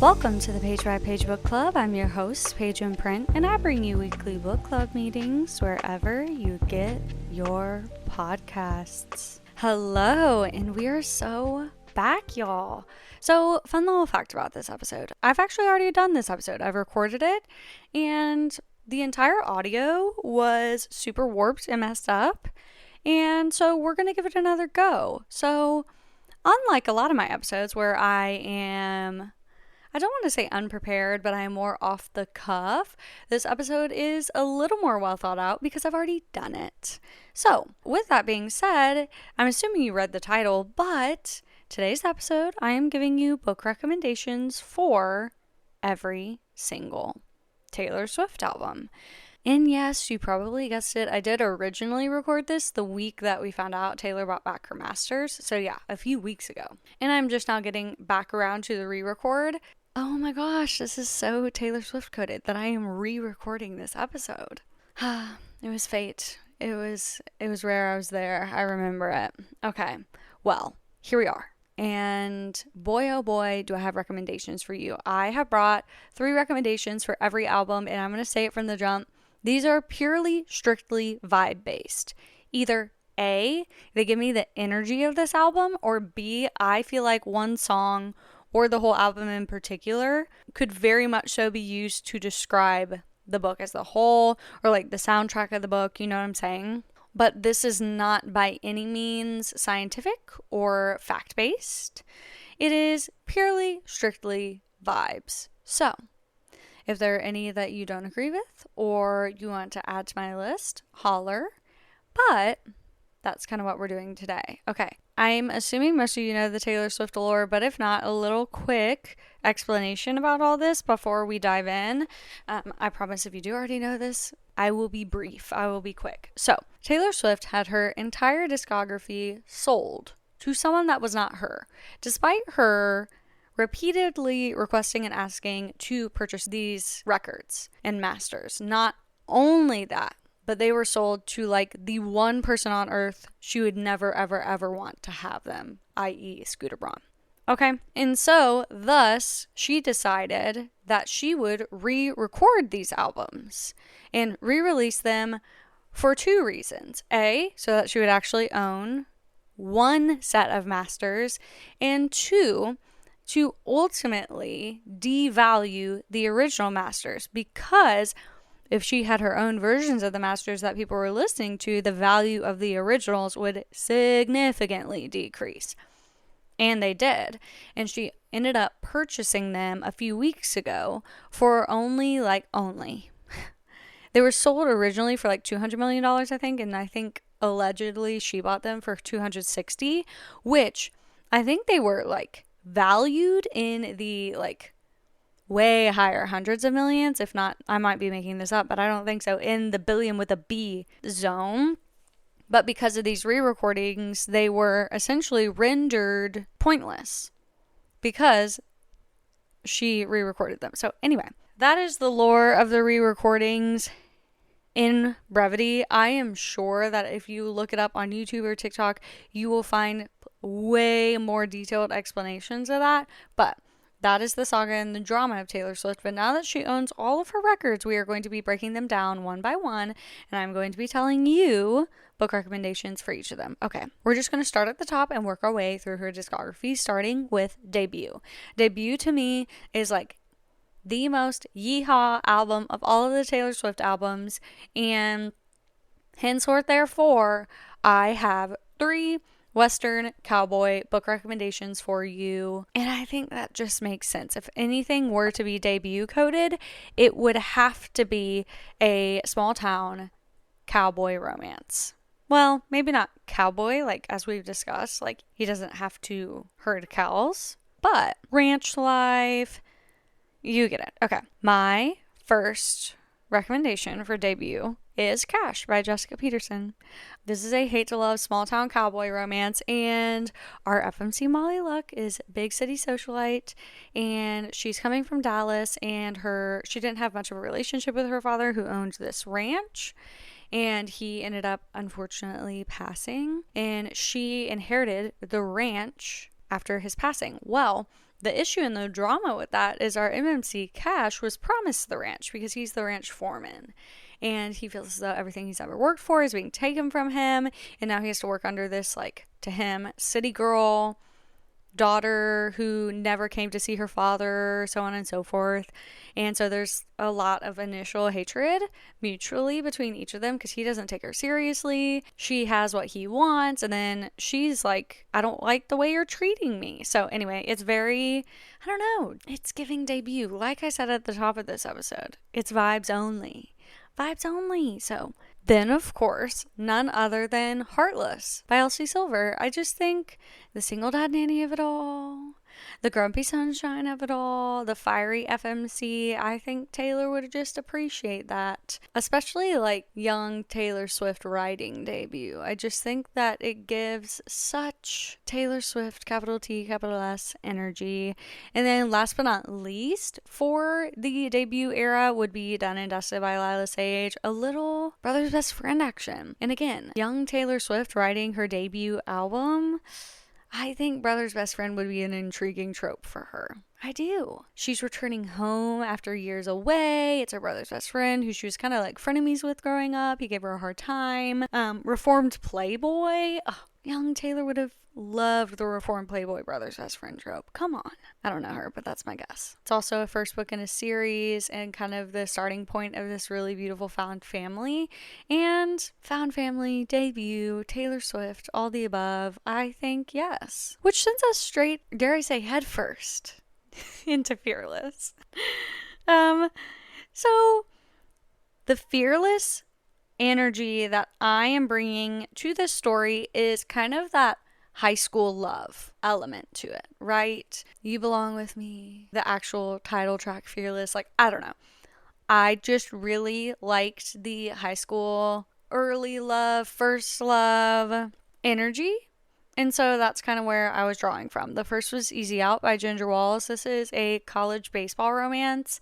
Welcome to the Page by Page Book Club. I'm your host, Paige in Print, and I bring you weekly book club meetings wherever you get your podcasts. Hello, and we are so back, y'all. So, fun little fact about this episode. I've actually already done this episode. I've recorded it, and the entire audio was super warped and messed up, and so we're going to give it another go. So, unlike a lot of my episodes where I don't want to say unprepared, but I am more off the cuff, this episode is a little more well thought out because I've already done it. So, with that being said, I'm assuming you read the title, but today's episode, I am giving you book recommendations for every single Taylor Swift album. And yes, you probably guessed it, I did originally record this the week that we found out Taylor brought back her masters. So yeah, a few weeks ago. And I'm just now getting back around to the re-record. Oh my gosh, this is so Taylor Swift coded that I am re-recording this episode. It was fate. It was rare I was there. I remember it. Okay, well, here we are. And boy, oh boy, do I have recommendations for you. I have brought 3 recommendations for every album, and I'm going to say it from the jump. These are purely, strictly vibe-based. Either A, they give me the energy of this album, or B, I feel like one song or the whole album in particular could very much so be used to describe the book as a whole, or like the soundtrack of the book, you know what I'm saying? But this is not by any means scientific or fact-based. It is purely, strictly vibes. So, if there are any that you don't agree with or you want to add to my list, holler. But that's kind of what we're doing today. Okay, I'm assuming most of you know the Taylor Swift lore, but if not, a little quick explanation about all this before we dive in. I promise if you do already know this, I will be brief. I will be quick. So, Taylor Swift had her entire discography sold to someone that was not her, despite her repeatedly requesting and asking to purchase these records and masters. Not only that, but they were sold to like the one person on earth she would never, ever, ever want to have them, i.e. Scooter Braun. Okay, and so thus she decided that she would re-record these albums and re-release them for 2 reasons. A, so that she would actually own one set of masters, and 2, to ultimately devalue the original masters, because if she had her own versions of the masters that people were listening to, the value of the originals would significantly decrease. And they did. And she ended up purchasing them a few weeks ago for only. They were sold originally for like $200 million, I think. And I think allegedly she bought them for $260, which I think they were like valued in the like way higher hundreds of millions. If not, I might be making this up, but I don't think so, in the billion with a B zone. But because of these re-recordings, they were essentially rendered pointless because she re-recorded them. So anyway, that is the lore of the re-recordings in brevity. I am sure that if you look it up on YouTube or TikTok, you will find way more detailed explanations of that. But that is the saga and the drama of Taylor Swift. But now that she owns all of her records, we are going to be breaking them down one by one. And I'm going to be telling you book recommendations for each of them. Okay, we're just going to start at the top and work our way through her discography, starting with Debut. Debut to me is like the most yeehaw album of all of the Taylor Swift albums. And henceforth, therefore, I have 3 Western cowboy book recommendations for you, and I think that just makes sense. If anything were to be debut coded, it would have to be a small town cowboy romance. Well, maybe not cowboy, like as we've discussed, like he doesn't have to herd cows, but ranch life, you get it. Okay, my first recommendation for Debut is Cash by Jessica Peterson. This is a hate to love small town cowboy romance, and our FMC Molly Luck is big city socialite, and she's coming from Dallas, and she didn't have much of a relationship with her father who owned this ranch, and he ended up unfortunately passing, and she inherited the ranch after his passing. Well, the issue and the drama with that is our MMC Cash was promised the ranch because he's the ranch foreman. And he feels as though everything he's ever worked for is being taken from him. And now he has to work under this, like, to him, city girl daughter who never came to see her father, so on and so forth. And so there's a lot of initial hatred mutually between each of them because he doesn't take her seriously. She has what he wants, and then she's like, I don't like the way you're treating me. So anyway, it's very, I don't know, it's giving debut. Like I said at the top of this episode, it's vibes only. Vibes only. So then, of course, none other than Heartless by Elsie Silver. I just think the single dad nanny of it all, the grumpy sunshine of it all, the fiery FMC, I think Taylor would just appreciate that. Especially like young Taylor Swift writing debut. I just think that it gives such Taylor Swift, capital T, capital S energy. And then last but not least, for the debut era would be Done and Dusted by Lila Sage. A little brother's best friend action. And again, young Taylor Swift writing her debut album. I think brother's best friend would be an intriguing trope for her. I do. She's returning home after years away. It's her brother's best friend who she was kind of like frenemies with growing up. He gave her a hard time. Reformed playboy. Oh, young Taylor would have loved the reformed playboy brother's best friend trope. Come on. I don't know her, but that's my guess. It's also a first book in a series and kind of the starting point of this really beautiful found family. And found family, debut, Taylor Swift, all the above. I think yes. Which sends us straight, dare I say, head first into Fearless. So the Fearless energy that I am bringing to this story is kind of that high school love element to it, right? You belong with me, the actual title track Fearless, like, I don't know. I just really liked the high school early love, first love energy. And so that's kind of where I was drawing from. The first was Easy Out by Ginger Wallace. This is a college baseball romance.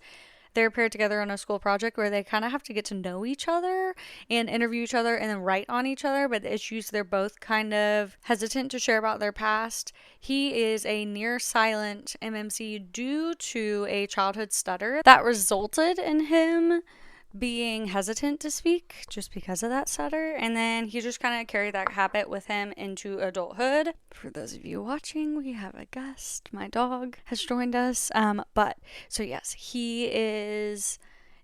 They're paired together on a school project where they kind of have to get to know each other and interview each other and then write on each other, but the issues they're both kind of hesitant to share about their past. He is a near silent MMC due to a childhood stutter that resulted in him being hesitant to speak just because of that stutter, and then he just kind of carried that habit with him into adulthood. For those of you watching, we have a guest. My dog has joined us. But so yes, he is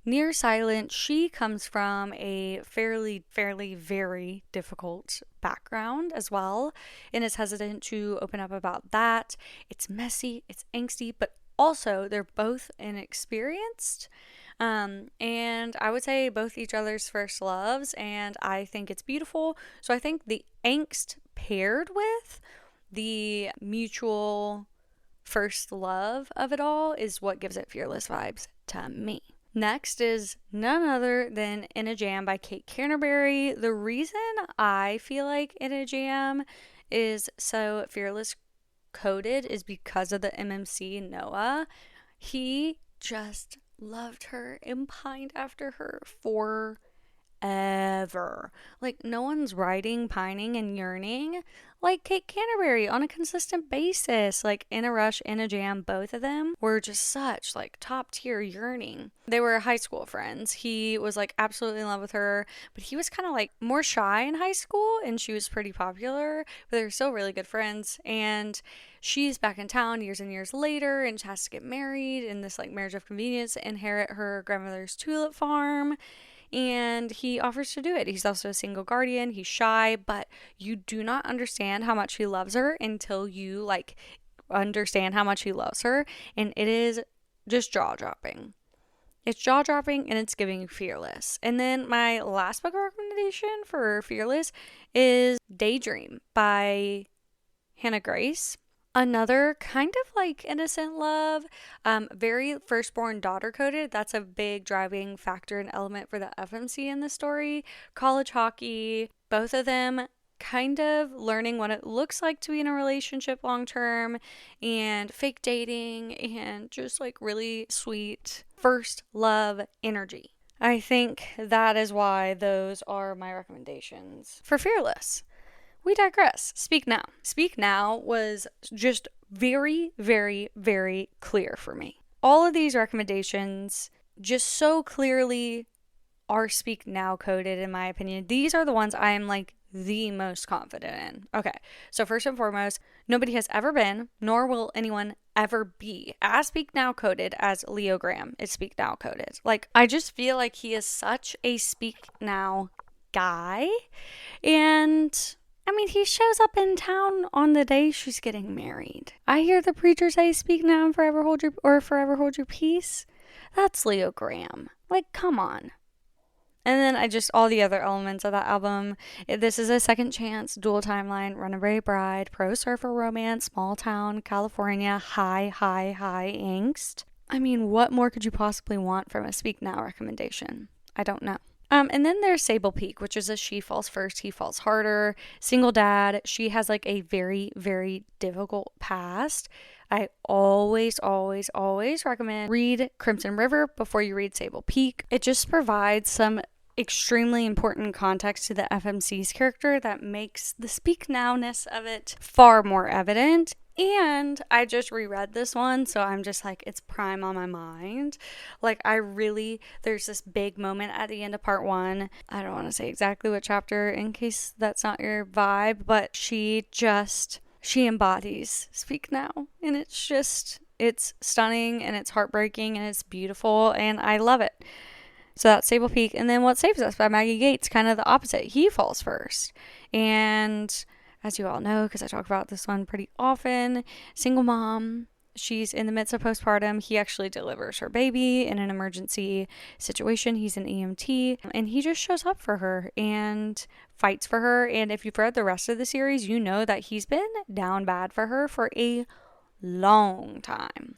near silent. She comes from a fairly very difficult background as well and is hesitant to open up about that. It's messy, it's angsty, but also they're both inexperienced. And I would say both each other's first loves, and I think it's beautiful. So I think the angst paired with the mutual first love of it all is what gives it Fearless vibes to me. Next is none other than In a Jam by Kate Canterbury. The reason I feel like In a Jam is so Fearless coded is because of the MMC Noah. He just loved her and pined after her forever. Like, no one's writing, pining, and yearning like Kate Canterbury on a consistent basis. Like, In a Rush, In a Jam, both of them were just such like top tier yearning. They were high school friends. He was like absolutely in love with her, but he was kind of like more shy in high school and she was pretty popular, but they were still really good friends. And she's back in town years and years later and has to get married in this like marriage of convenience to inherit her grandmother's tulip farm. And he offers to do it. He's also a single guardian. He's shy, but you do not understand how much he loves her until you like understand how much he loves her. And it is just jaw-dropping. It's jaw-dropping and it's giving Fearless. And then my last book recommendation for Fearless is Daydream by Hannah Grace. Another kind of like innocent love, very firstborn daughter coded. That's a big driving factor and element for the FMC in the story. College hockey, both of them kind of learning what it looks like to be in a relationship long term and fake dating and just like really sweet first love energy. I think that is why those are my recommendations for Fearless. We digress. Speak Now. Speak Now was just very, very, very clear for me. All of these recommendations just so clearly are Speak Now coded, in my opinion. These are the ones I am like the most confident in. Okay, so first and foremost, nobody has ever been, nor will anyone ever be, as Speak Now coded as Leo Graham is Speak Now coded. Like, I just feel like he is such a Speak Now guy. And I mean, he shows up in town on the day she's getting married. I hear the preacher say, "Speak now and forever hold your peace." That's Leo Graham. Like, come on. And then all the other elements of that album. This is a second chance, dual timeline, runaway bride, pro surfer romance, small town, California, high angst. I mean, what more could you possibly want from a Speak Now recommendation? I don't know. And then there's Sable Peak, which is a she falls first, he falls harder. Single dad. She has like a very, very difficult past. I always recommend read Crimson River before you read Sable Peak. It just provides some extremely important context to the FMC's character that makes the Speak Now-ness of it far more evident. And I just reread this one, so I'm just like, it's prime on my mind. Like, there's this big moment at the end of part 1. I don't want to say exactly what chapter in case that's not your vibe, but she embodies Speak Now. And it's stunning and it's heartbreaking and it's beautiful and I love it. So that's Sable Peak. And then What Saves Us by Maggie Gates, kind of the opposite. He falls first. And as you all know, because I talk about this one pretty often, single mom, she's in the midst of postpartum. He actually delivers her baby in an emergency situation. He's an EMT and he just shows up for her and fights for her. And if you've read the rest of the series, you know that he's been down bad for her for a long time.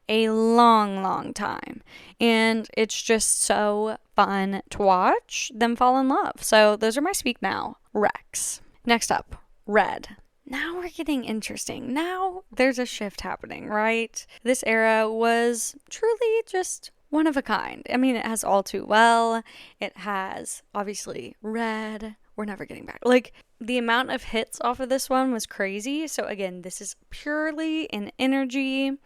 A long time. And it's just so fun to watch them fall in love. So those are my Speak Now recs. Next up, Red. Now we're getting interesting. Now there's a shift happening, right? This era was truly just one of a kind. I mean, it has All Too Well. It has, obviously, Red. We're never getting back. Like, the amount of hits off of this one was crazy. So again, this is purely an energy.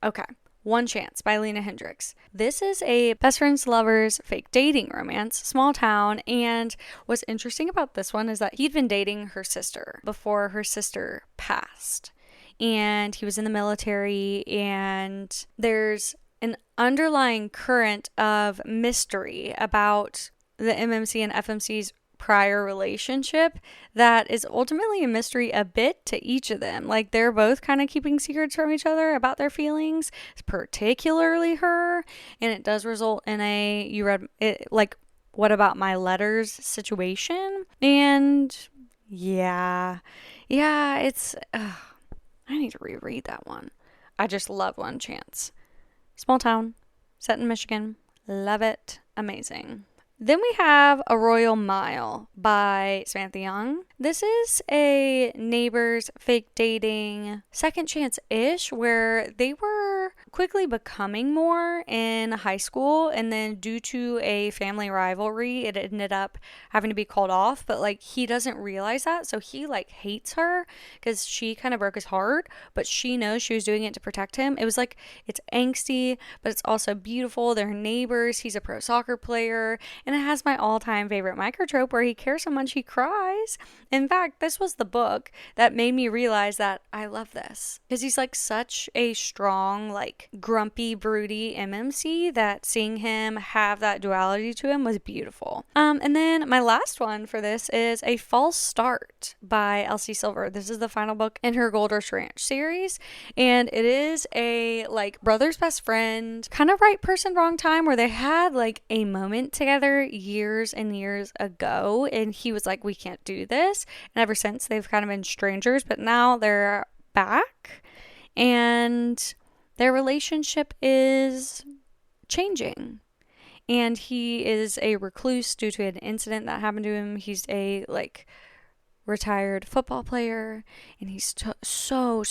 Okay. One Chance by Lena Hendricks. This is a best friends, lovers, fake dating romance, small town, and what's interesting about this one is that he'd been dating her sister before her sister passed. And he was in the military, and there's an underlying current of mystery about the MMC and FMC's prior relationship that is ultimately a mystery a bit to each of them. Like, they're both kind of keeping secrets from each other about their feelings, particularly her, and it does result in you read it, like, what about my letters situation? And it's I need to reread that one. I just love One Chance. Small town, set in Michigan, love it, amazing. Then we have A Royal Mile by Samantha Young. This is a neighbors fake dating second chance-ish where they were quickly becoming more in high school, and then due to a family rivalry, it ended up having to be called off, but like he doesn't realize that, so he like hates her because she kind of broke his heart, but she knows she was doing it to protect him. It was like, it's angsty, but it's also beautiful. They're neighbors. He's a pro soccer player. And it has my all-time favorite microtrope where he cares so much he cries. In fact, this was the book that made me realize that I love this. Because he's like such a strong, like grumpy, broody MMC that seeing him have that duality to him was beautiful. And then my last one for this is A False Start by Elsie Silver. This is the final book in her Gold Rush Ranch series. And it is a like brother's best friend, kind of right person, wrong time, where they had like a moment together years and years ago, and he was like, we can't do this, and ever since they've kind of been strangers, but now they're back and their relationship is changing, and he is a recluse due to an incident that happened to him. He's a like retired football player, and he's so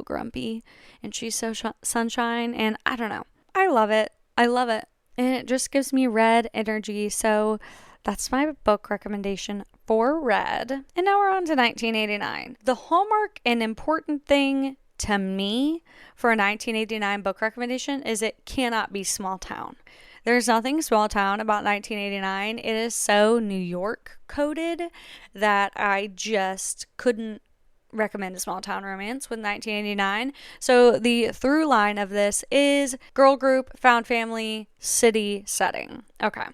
grumpy, and she's so sunshine, and I don't know, I love it, and it just gives me Red energy. So that's my book recommendation for Red. And now we're on to 1989. The hallmark and important thing to me for a 1989 book recommendation is it cannot be small town. There's nothing small town about 1989. It is so New York coded that I just couldn't recommend a small town romance with 1989. So the through line of this is girl group, found family, city setting. Okay.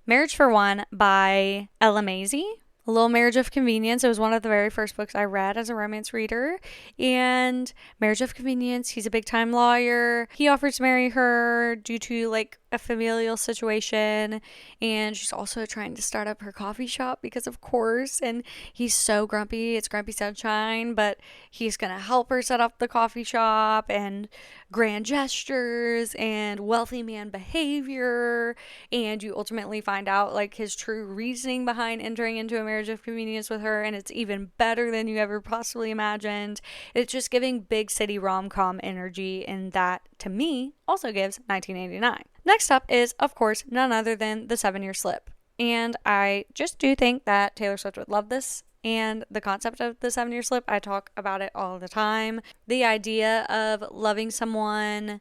Marriage for One by Ella Maisie. A Little Marriage of Convenience. It was one of the very first books I read as a romance reader. And Marriage of Convenience, he's a big time lawyer. He offers to marry her due to like a familial situation. And she's also trying to start up her coffee shop because of course. And he's so grumpy. It's Grumpy Sunshine, but he's going to help her set up the coffee shop, and grand gestures and wealthy man behavior. And you ultimately find out like his true reasoning behind entering into a marriage of convenience with her, and it's even better than you ever possibly imagined. It's just giving big city rom-com energy, and that to me also gives 1989. Next up is, of course, none other than The 7-Year Slip. And I just do think that Taylor Swift would love this. And the concept of the 7-year slip, I talk about it all the time. The idea of loving someone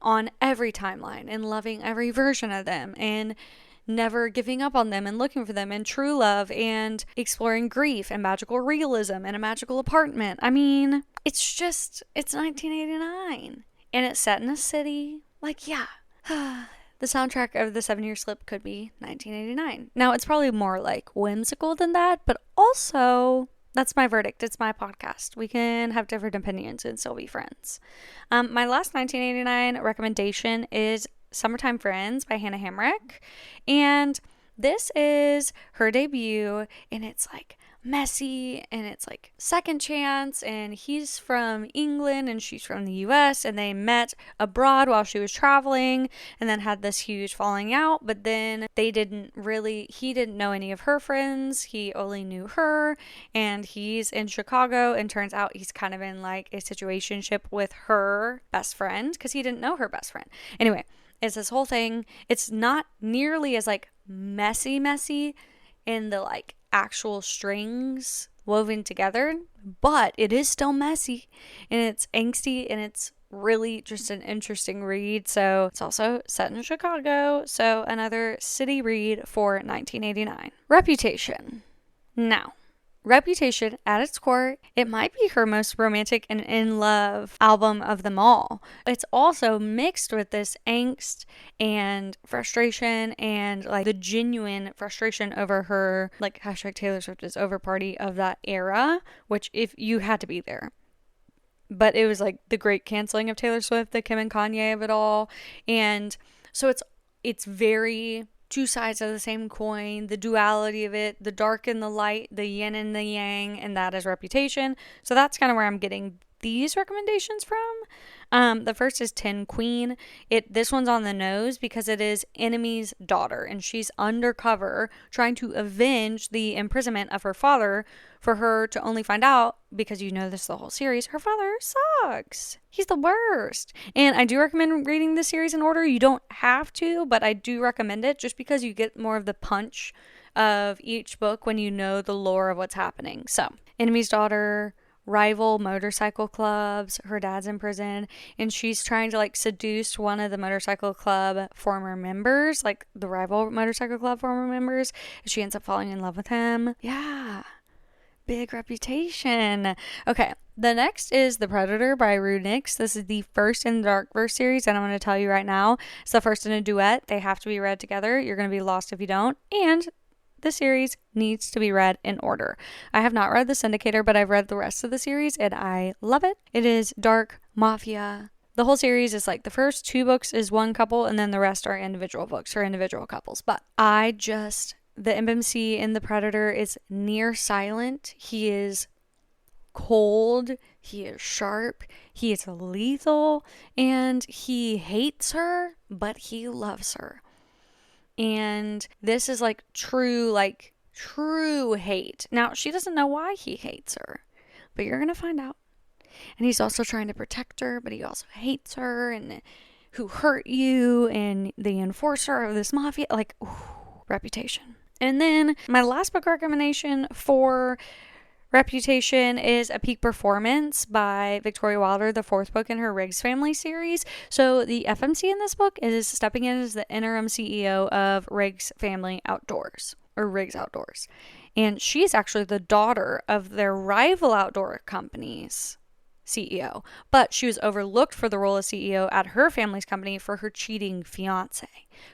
on every timeline and loving every version of them and never giving up on them and looking for them, and true love, and exploring grief and magical realism and a magical apartment. I mean, it's 1989 and it's set in a city. Like, yeah. The soundtrack of The 7-Year Slip could be 1989. Now, it's probably more like whimsical than that, but also that's my verdict. It's my podcast. We can have different opinions and still be friends. My last 1989 recommendation is Summertime Friends by Hannah Hamrick. And this is her debut, and it's like messy, and it's like second chance, and he's from England and she's from the US, and they met abroad while she was traveling and then had this huge falling out. But then he didn't know any of her friends, he only knew her, and he's in Chicago, and turns out he's kind of in like a situationship with her best friend because he didn't know her best friend. Anyway, it's this whole thing. It's not nearly as like messy in the like actual strings woven together, but it is still messy and it's angsty, and it's really just an interesting read. So it's also set in Chicago, so another city read for 1989. Reputation. Now, Reputation, at its core, it might be her most romantic and in love album of them all. It's also mixed with this angst and frustration and like the genuine frustration over her like hashtag Taylor Swift is over party of that era, which if you had to be there. But it was like the great canceling of Taylor Swift, the Kim and Kanye of it all. And so it's very two sides of the same coin, the duality of it, the dark and the light, the yin and the yang, and that is Reputation. So that's kind of where I'm getting these recommendations from. The first is Tin Queen. This one's on the nose because it is Enemy's daughter, and she's undercover trying to avenge the imprisonment of her father, for her to only find out, because you know this the whole series, her father sucks. He's the worst. And I do recommend reading this series in order. You don't have to, but I do recommend it just because you get more of the punch of each book when you know the lore of what's happening. So, Enemy's daughter, rival motorcycle clubs, her dad's in prison, and she's trying to like seduce one of the motorcycle club former members, like the rival motorcycle club former members. She ends up falling in love with him. Yeah. Big Reputation. Okay, the next is The Predator by Rue Nix. This is the first in the Darkverse series, and I'm going to tell you right now, it's the first in a duet. They have to be read together. You're going to be lost if you don't. And the series needs to be read in order. I have not read The Syndicator, but I've read the rest of the series, and I love it. It is dark mafia. The whole series is like the first 2 books is one couple, and then the rest are individual books for individual couples. But the MMC in The Predator is near silent. He is cold. He is sharp. He is lethal. And he hates her, but he loves her. And this is like true hate. Now, she doesn't know why he hates her, but you're going to find out. And he's also trying to protect her, but he also hates her, and who hurt you, and the enforcer of this mafia. Like, ooh, Reputation. And then my last book recommendation for Reputation is a peak performance by Victoria Wilder, the fourth book in her Riggs family series. So the FMC in this book is stepping in as the interim CEO of Riggs Family Outdoors, or Riggs Outdoors. And she's actually the daughter of their rival outdoor company's CEO, but she was overlooked for the role of CEO at her family's company for her cheating fiance,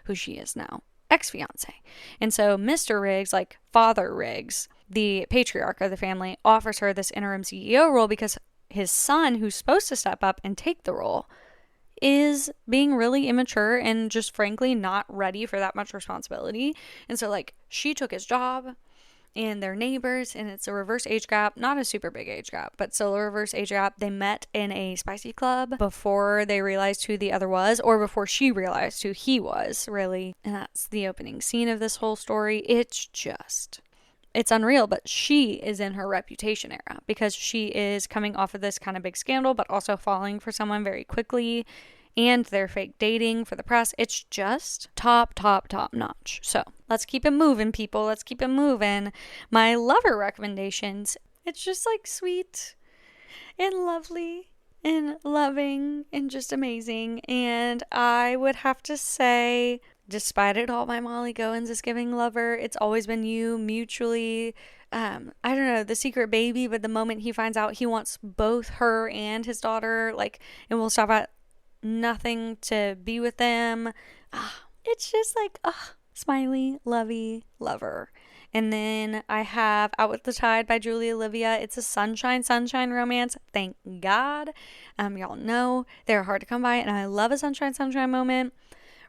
who she is now ex-fiance. And so Mr. Riggs, like Father Riggs, the patriarch of the family, offers her this interim CEO role because his son, who's supposed to step up and take the role, is being really immature and just frankly not ready for that much responsibility. And so like she took his job, and they're neighbors, and it's a reverse age gap, not a super big age gap, but still a reverse age gap. They met in a spicy club before they realized who the other was, or before she realized who he was, really. And that's the opening scene of this whole story. It's unreal, but she is in her reputation era because she is coming off of this kind of big scandal, but also falling for someone very quickly, and their fake dating for the press. It's just top notch. So let's keep it moving, people. Let's keep it moving. My lover recommendations. It's just like sweet and lovely and loving and just amazing. And I would have to say, despite it all, my Molly Goins is giving lover. It's always been you, mutually. I don't know, the secret baby, but the moment he finds out he wants both her and his daughter, like, and we'll stop at nothing to be with them. It's just like, smiley, lovey, lover. And then I have Out with the Tide by Julie Olivia. It's a sunshine romance. Thank God. Y'all know they're hard to come by, and I love a sunshine moment.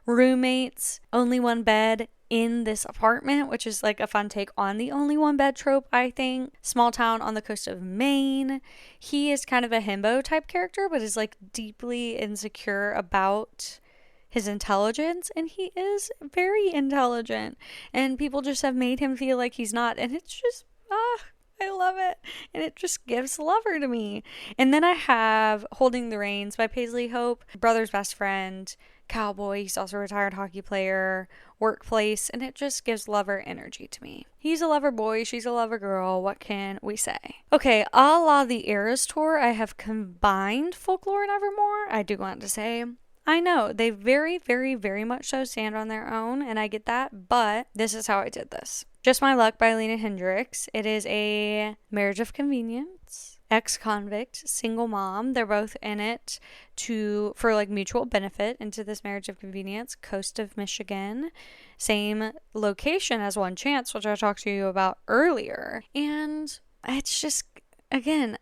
Roommates, only one bed in this apartment, which is like a fun take on the only one bed trope, I think. Small town on the coast of Maine. He is kind of a himbo type character, but is like deeply insecure about his intelligence, and he is very intelligent, and people just have made him feel like he's not, and it's just, I love it, and it just gives lover to me. And then I have Holding the Reins by Paisley Hope, brother's best friend, cowboy, he's also a retired hockey player, workplace, and it just gives lover energy to me. He's a lover boy, she's a lover girl, what can we say? Okay, a la the Eras Tour, I have combined Folklore and Evermore. I do want to say, I know they very much so stand on their own, and I get that, but this is how I did this. Just My Luck by Lena Hendricks. It is a marriage of convenience, ex-convict, single mom. They're both in it for like mutual benefit into this marriage of convenience, coast of Michigan, same location as One Chance, which I talked to you about earlier. And it's just, again,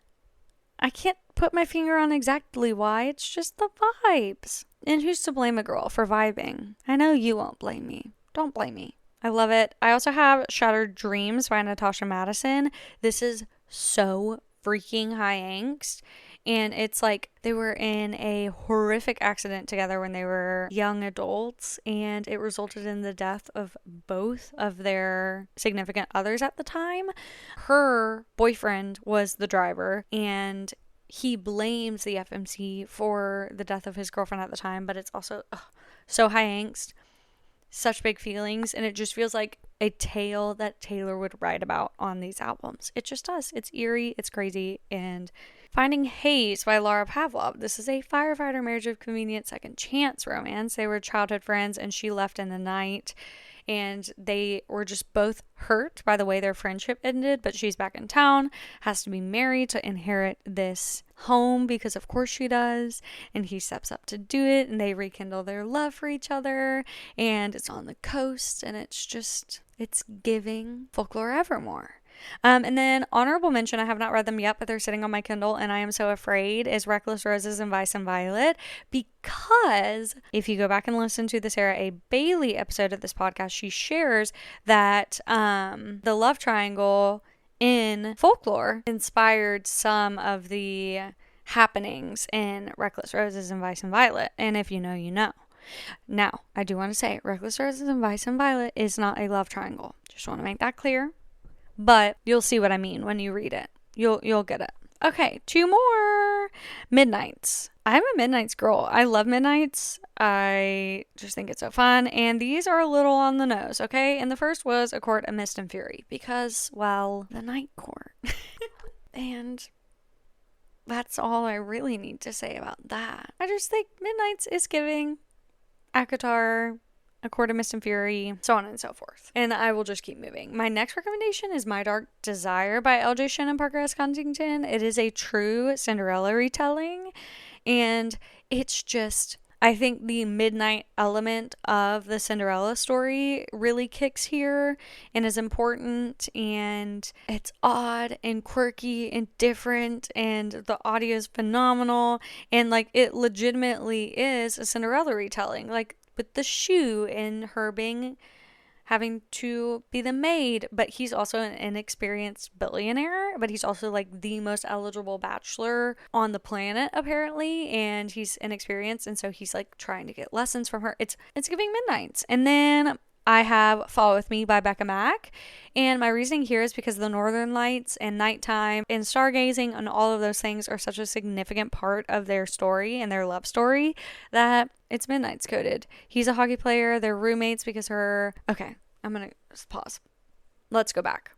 I can't put my finger on exactly why. It's just the vibes. And who's to blame a girl for vibing? I know you won't blame me. Don't blame me. I love it. I also have Shattered Dreams by Natasha Madison. This is so freaking high angst. And it's like they were in a horrific accident together when they were young adults, and it resulted in the death of both of their significant others at the time. Her boyfriend was the driver, and he blames the FMC for the death of his girlfriend at the time, but it's also so high angst, such big feelings, and it just feels like a tale that Taylor would write about on these albums. It just does. It's eerie, it's crazy. And Finding Haze by Laura Pavlov. This is a firefighter marriage of convenience second chance romance. They were childhood friends, and she left in the night, and they were just both hurt by the way their friendship ended, but she's back in town, has to be married to inherit this home because of course she does, and he steps up to do it, and they rekindle their love for each other, and it's on the coast, and it's giving Folklore Evermore. And then honorable mention, I have not read them yet, but they're sitting on my Kindle and I am so afraid, is Reckless Roses and Vice and Violet, because if you go back and listen to the Sarah A. Bailey episode of this podcast, she shares that the love triangle in Folklore inspired some of the happenings in Reckless Roses and Vice and Violet, and if you know, you know. Now, I do want to say Reckless Roses and Vice and Violet is not a love triangle. Just want to make that clear. But you'll see what I mean when you read it. You'll get it. Okay, 2 more. Midnights. I'm a Midnights girl. I love Midnights. I just think it's so fun. And these are a little on the nose, okay? And the first was A Court of Mist and Fury. Because, well, the Night Court. And that's all I really need to say about that. I just think Midnight's is giving ACOTAR, A Court of Mist and Fury, so on and so forth. And I will just keep moving. My next recommendation is My Dark Desire by L.J. Shannon Parker S. Huntington. It is a true Cinderella retelling, and it's just, I think the midnight element of the Cinderella story really kicks here and is important, and it's odd and quirky and different, and the audio is phenomenal, and like it legitimately is a Cinderella retelling, like with the shoe and her having to be the maid, but he's also an inexperienced billionaire, but he's also like the most eligible bachelor on the planet apparently, and he's inexperienced, and so he's like trying to get lessons from her. It's giving Midnights. And then I have Fall With Me by Becca Mack, and my reasoning here is because the Northern Lights and nighttime and stargazing and all of those things are such a significant part of their story and their love story that it's Midnight's coded. He's a hockey player. They're roommates because okay, I'm gonna pause. Let's go back.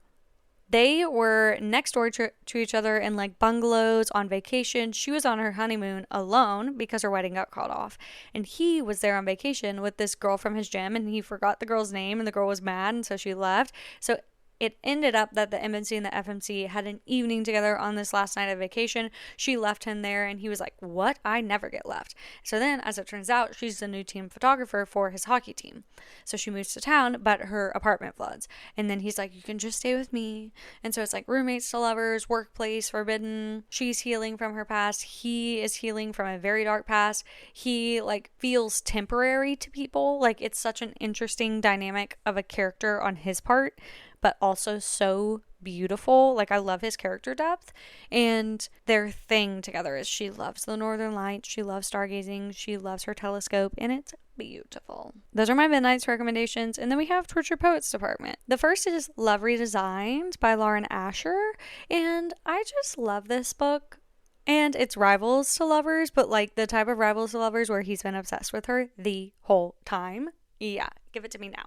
They were next door to each other in like bungalows on vacation. She was on her honeymoon alone because her wedding got called off. And he was there on vacation with this girl from his gym, and he forgot the girl's name, and the girl was mad, and so she left. So it ended up that the MNC and the FMC had an evening together on this last night of vacation. She left him there, and he was like, what? I never get left. So then, as it turns out, she's the new team photographer for his hockey team. So she moves to town, but her apartment floods. And then he's like, you can just stay with me. And so it's like roommates to lovers, workplace forbidden. She's healing from her past. He is healing from a very dark past. He like feels temporary to people. Like it's such an interesting dynamic of a character on his part, but also so beautiful. Like I love his character depth, and their thing together is she loves the Northern Lights, she loves stargazing, she loves her telescope, and it's beautiful. Those are my Midnight's recommendations. And then we have Tortured Poets Department. The first is Love Redesigned by Lauren Asher, and I just love this book. And it's rivals to lovers, but like the type of rivals to lovers where he's been obsessed with her the whole time. Yeah, give it to me now.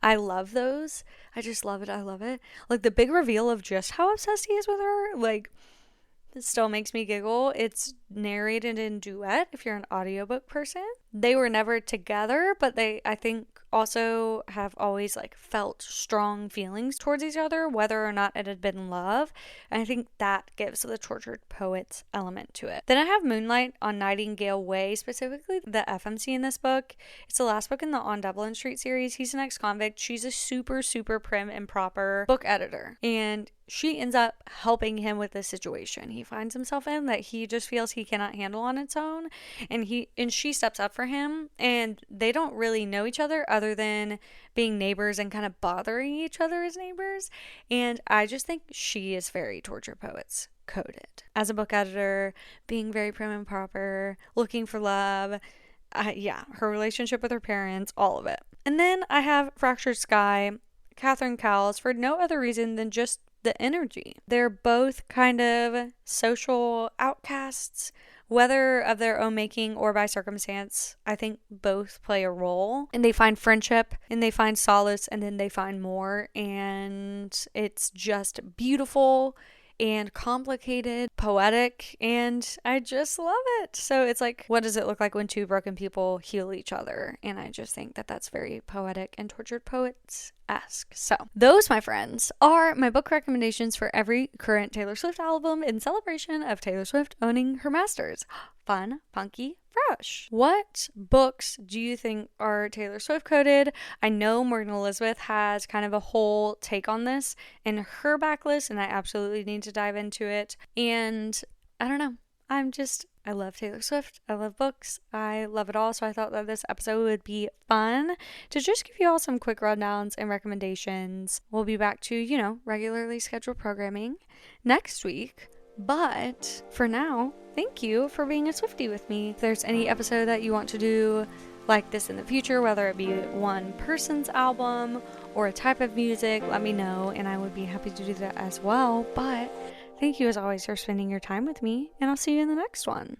I love those. I just love it. I love it. Like the big reveal of just how obsessed he is with her, like it still makes me giggle. It's narrated in duet if you're an audiobook person. They were never together, but they, I think, also have always like felt strong feelings towards each other, whether or not it had been love. And I think that gives the Tortured Poets element to it. Then I have Moonlight on Nightingale Way, specifically the FMC in this book. It's the last book in the On Dublin Street series. He's an ex-convict. She's a super, super prim and proper book editor, and she ends up helping him with this situation he finds himself in that he just feels he cannot handle on its own, and she steps up for him, and they don't really know each other other than being neighbors and kind of bothering each other as neighbors. And I just think she is very Tortured Poets coded as a book editor, being very prim and proper, looking for love. Her relationship with her parents, all of it. And then I have Fractured Sky, Catherine Cowles, for no other reason than just the energy. They're both kind of social outcasts, whether of their own making or by circumstance. I think both play a role, and they find friendship, and they find solace, and then they find more, and it's just beautiful and complicated, poetic, and I just love it. So it's like, what does it look like when two broken people heal each other? And I just think that that's very poetic and Tortured Poets-esque. So those, my friends, are my book recommendations for every current Taylor Swift album in celebration of Taylor Swift owning her masters. Fun, funky, fresh. What books do you think are Taylor Swift coded? I know Morgan Elizabeth has kind of a whole take on this in her backlist, and I absolutely need to dive into it. And I don't know. I love Taylor Swift. I love books. I love it all. So I thought that this episode would be fun to just give you all some quick rundowns and recommendations. We'll be back to, regularly scheduled programming next week. But for now, thank you for being a Swiftie with me. If there's any episode that you want to do like this in the future, whether it be one person's album or a type of music, let me know, and I would be happy to do that as well. But thank you as always for spending your time with me, and I'll see you in the next one.